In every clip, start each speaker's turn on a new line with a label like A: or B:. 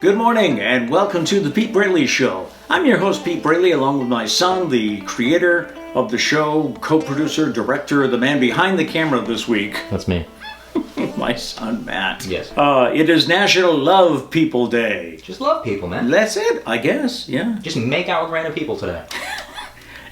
A: Good morning and welcome to the Pete Braley Show. I'm your host, Pete Braley, along with my son, the creator of the show, co-producer, director, the man behind the camera this week.
B: That's me.
A: My son, Matt.
B: Yes.
A: It is National Love People Day.
B: Just love people, man.
A: That's it, I guess, yeah.
B: Just make out with random people today.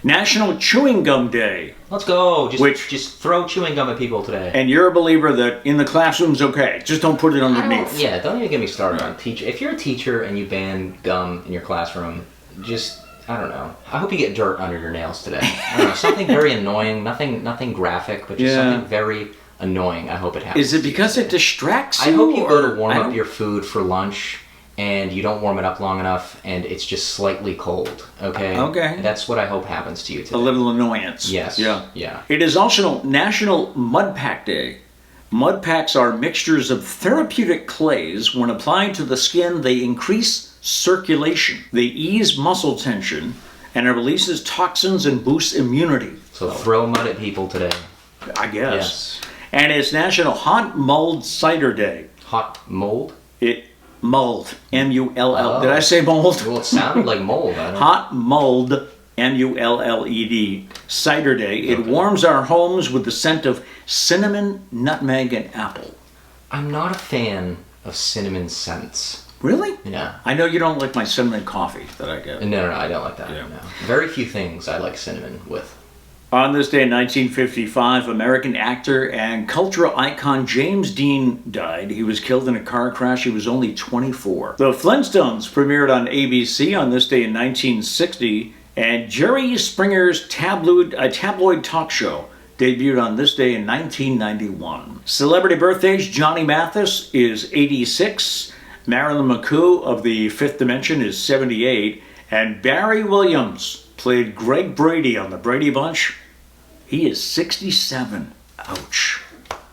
A: National Chewing Gum Day.
B: Let's go. Just throw chewing gum at people today.
A: And you're a believer that in the classroom's okay. Just don't put it underneath.
B: Don't even get me started on teacher. If you're a teacher and you ban gum in your classroom, I don't know. I hope you get dirt under your nails today. I don't know, something very annoying, nothing graphic, but just something very annoying. I hope it happens.
A: Is it because it distracts you?
B: I hope you go to warm up your food for lunch and you don't warm it up long enough and it's just slightly cold, okay?
A: Okay.
B: That's what I hope happens to you today.
A: A little annoyance.
B: Yes. Yeah.
A: It is also National Mud Pack Day. Mud packs are mixtures of therapeutic clays. When applied to the skin, they increase circulation. They ease muscle tension and it releases toxins and boosts immunity.
B: So throw mud at people today.
A: I guess.
B: Yes.
A: And it's National Hot Mulled Cider Day.
B: Hot mold?
A: Mulled. M-U-L-L.
B: Oh.
A: Did I say mold?
B: Well, it sounded like mold.
A: Hot Mulled, M-U-L-L-E-D, Cider Day. It warms our homes with the scent of cinnamon, nutmeg, and apple.
B: I'm not a fan of cinnamon scents.
A: Really?
B: Yeah.
A: I know you don't like my cinnamon coffee that I get.
B: No, I don't like that.
A: Yeah.
B: No. Very few things I like cinnamon with.
A: On this day in 1955, American actor and cultural icon James Dean died. He was killed in a car crash. He was only 24. The Flintstones premiered on ABC on this day in 1960, and Jerry Springer's tabloid talk show debuted on this day in 1991. Celebrity birthdays: Johnny Mathis is 86, Marilyn McCoo of the Fifth Dimension is 78, and Barry Williams played Greg Brady on the Brady Bunch. He is 67. Ouch.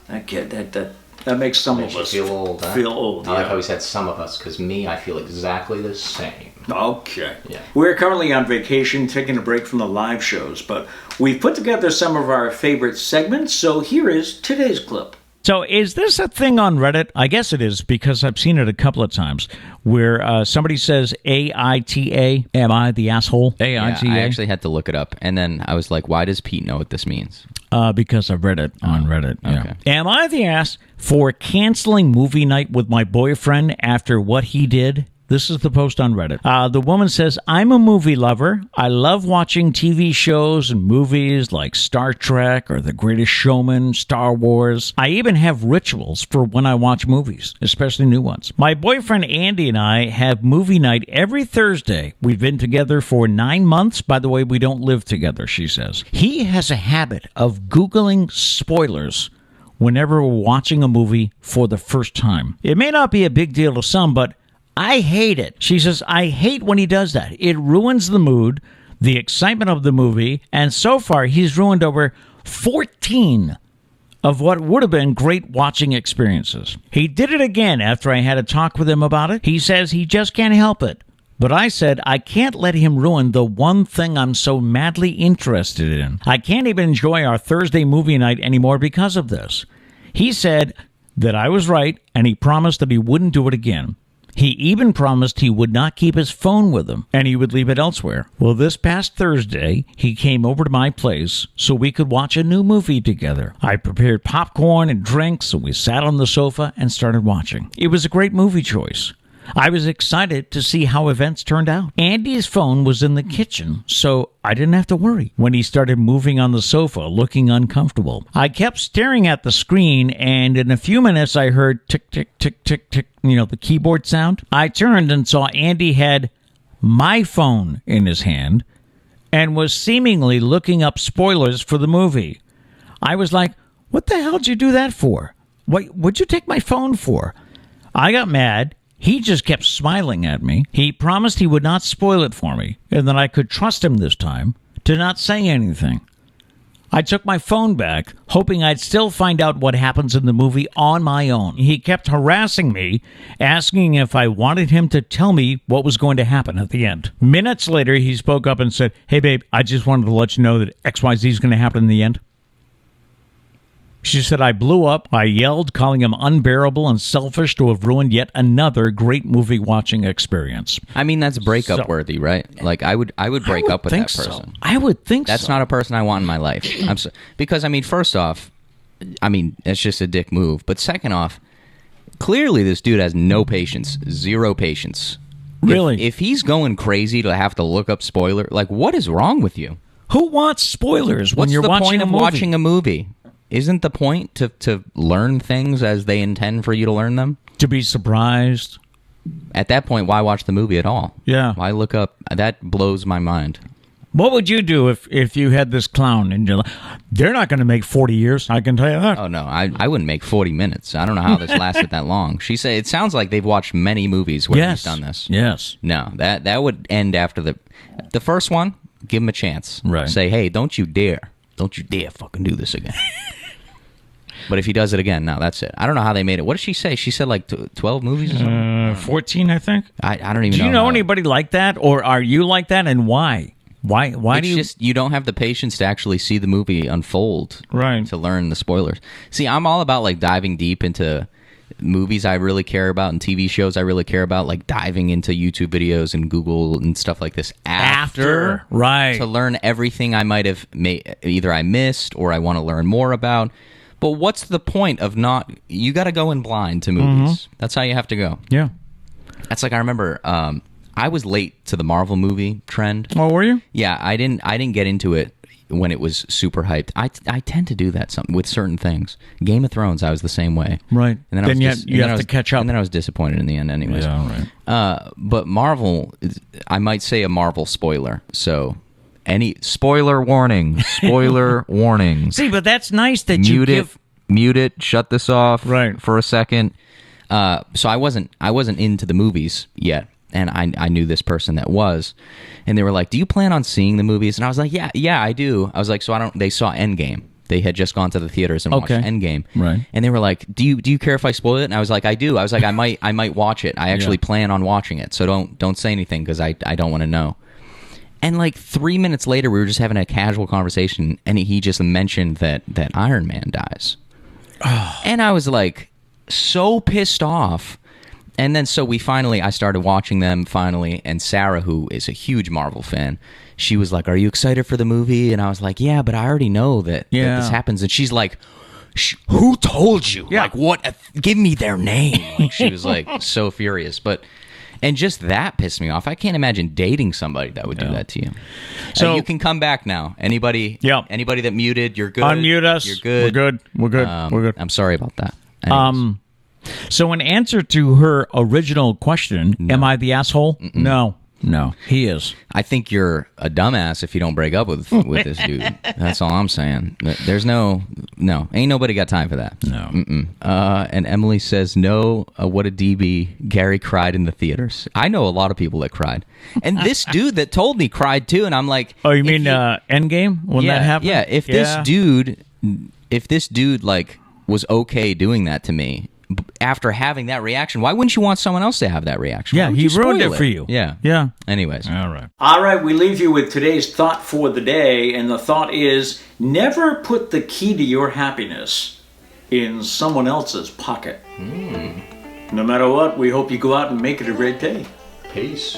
A: That kid, that makes some of us
B: feel old. Huh?
A: Feel old.
B: I like how he said some of us, because me, I feel exactly the same.
A: Okay.
B: Yeah.
A: We're currently on vacation, taking a break from the live shows, but we've put together some of our favorite segments, so here is today's clip.
C: So is this a thing on Reddit? I guess it is, because I've seen it a couple of times, where somebody says A-I-T-A, am I the asshole? A-I-T-A.
D: Yeah, I actually had to look it up, and then I was like, why does Pete know what this means?
C: Because I've read it on Reddit. Yeah.
D: Okay.
C: Am I the ass for canceling movie night with my boyfriend after what he did? This is the post on Reddit. The woman says, I'm a movie lover. I love watching TV shows and movies like Star Trek or The Greatest Showman, Star Wars. I even have rituals for when I watch movies, especially new ones. My boyfriend Andy and I have movie night every Thursday. We've been together for 9 months. By the way, we don't live together, she says. He has a habit of Googling spoilers whenever we're watching a movie for the first time. It may not be a big deal to some, but I hate it. She says, I hate when he does that. It ruins the mood, the excitement of the movie, and so far he's ruined over 14 of what would have been great watching experiences. He did it again after I had a talk with him about it. He says he just can't help it. But I said, I can't let him ruin the one thing I'm so madly interested in. I can't even enjoy our Thursday movie night anymore because of this. He said that I was right, and he promised that he wouldn't do it again. He even promised he would not keep his phone with him, and he would leave it elsewhere. Well, this past Thursday, he came over to my place so we could watch a new movie together. I prepared popcorn and drinks, and we sat on the sofa and started watching. It was a great movie choice. I was excited to see how events turned out. Andy's phone was in the kitchen, so I didn't have to worry when he started moving on the sofa, looking uncomfortable. I kept staring at the screen, and in a few minutes I heard tick, tick, tick, tick, tick, the keyboard sound. I turned and saw Andy had my phone in his hand and was seemingly looking up spoilers for the movie. I was like, what the hell did you do that for? What'd you take my phone for? I got mad. He just kept smiling at me. He promised he would not spoil it for me, and that I could trust him this time to not say anything. I took my phone back, hoping I'd still find out what happens in the movie on my own. He kept harassing me, asking if I wanted him to tell me what was going to happen at the end. Minutes later, he spoke up and said, hey, babe, I just wanted to let you know that XYZ is going to happen in the end. She said, I blew up. I yelled, calling him unbearable and selfish to have ruined yet another great movie watching experience.
D: I mean, that's breakup worthy, right? Like, I would break up with that person.
C: So. I would think
D: That's not a person I want in my life. Because, I mean, first off, I mean, it's just a dick move. But second off, clearly this dude has no patience, zero patience.
C: Really?
D: If he's going crazy to have to look up spoiler, like, what is wrong with you?
C: Who wants spoilers when
D: What's
C: you're
D: the
C: watching
D: point
C: a
D: of
C: movie?
D: watching a movie? Isn't the point to learn things as they intend for you to learn them?
C: To be surprised.
D: At that point, why watch the movie at all?
C: Yeah.
D: Why look up? That blows my mind.
C: What would you do if you had this clown and you're like, they're not going to make 40 years, I can tell you that.
D: Oh, no, I wouldn't make 40 minutes. I don't know how this lasted that long. She said it sounds like they've watched many movies where he's done this.
C: Yes.
D: No, that would end after the first one. Give him a chance.
C: Right.
D: Say, hey, don't you dare fucking do this again. But if he does it again, no, that's it. I don't know how they made it. What did she say? She said like 12 movies or something?
C: 14, I think.
D: I don't even know.
C: Do you know
D: how.
C: anybody like that? Or are you like that? And why? Why
D: It's
C: do you...
D: just you don't have the patience to actually see the movie unfold.
C: Right.
D: To learn the spoilers. See, I'm all about like diving deep into movies I really care about and TV shows I really care about, like diving into YouTube videos and Google and stuff like this after
C: right,
D: to learn everything I might have either I missed or I want to learn more about. But what's the point of not? You got to go in blind to movies. Mm-hmm. That's how you have to go.
C: Yeah.
D: That's like I remember. I was late to the Marvel movie trend.
C: Oh, were you?
D: Yeah, I didn't get into it when it was super hyped. I tend to do that with certain things. Game of Thrones, I was the same way.
C: Right.
D: And
C: then you have to catch up.
D: And then I was disappointed in the end anyways.
C: Yeah, right.
D: But Marvel, I might say a Marvel spoiler. So any spoiler warning, spoiler warning.
C: See, but that's nice that you give...
D: Mute it, shut this off
C: right.
D: for a second. So I wasn't into the movies yet. And I knew this person that was, and they were like, "Do you plan on seeing the movies?" And I was like, "Yeah, I do." I was like, "So I don't." They saw Endgame. They had just gone to the theaters and watched Endgame,
C: right?
D: And they were like, "Do you care if I spoil it?" And I was like, "I do." I was like, "I might watch it. I actually plan on watching it. So don't say anything because I don't want to know." And like 3 minutes later, we were just having a casual conversation, and he just mentioned that Iron Man dies, and I was like, so pissed off. And then so I started watching them finally, and Sarah, who is a huge Marvel fan, she was like, "Are you excited for the movie?" And I was like, "Yeah, but I already know that this happens." And she's like, "Who told you?
C: Yeah.
D: Like, what? Give me their name." Like, she was like so furious. And just that pissed me off. I can't imagine dating somebody that would do that to you. So you can come back now. Anybody that muted, you're good.
C: Unmute us.
D: You're good.
C: We're good. We're good.
D: I'm sorry about that. Anyways.
C: So in answer to her original question, am I the asshole? Mm-mm. No, he is.
D: I think you're a dumbass if you don't break up with this dude. That's all I'm saying. There's no, ain't nobody got time for that.
C: No.
D: And Emily says, no, what a DB. Gary cried in the theaters. I know a lot of people that cried. And this dude that told me cried too, and I'm like...
C: Oh, you mean Endgame? When that happened?
D: Yeah, if this dude, like, was okay doing that to me... After having that reaction, why wouldn't you want someone else to have that reaction?
C: Yeah, he ruined it for you.
D: Yeah. Anyways.
C: All
A: right, we leave you with today's thought for the day, and the thought is, never put the key to your happiness in someone else's pocket. No matter what, we hope you go out and make it a great day.
B: Peace.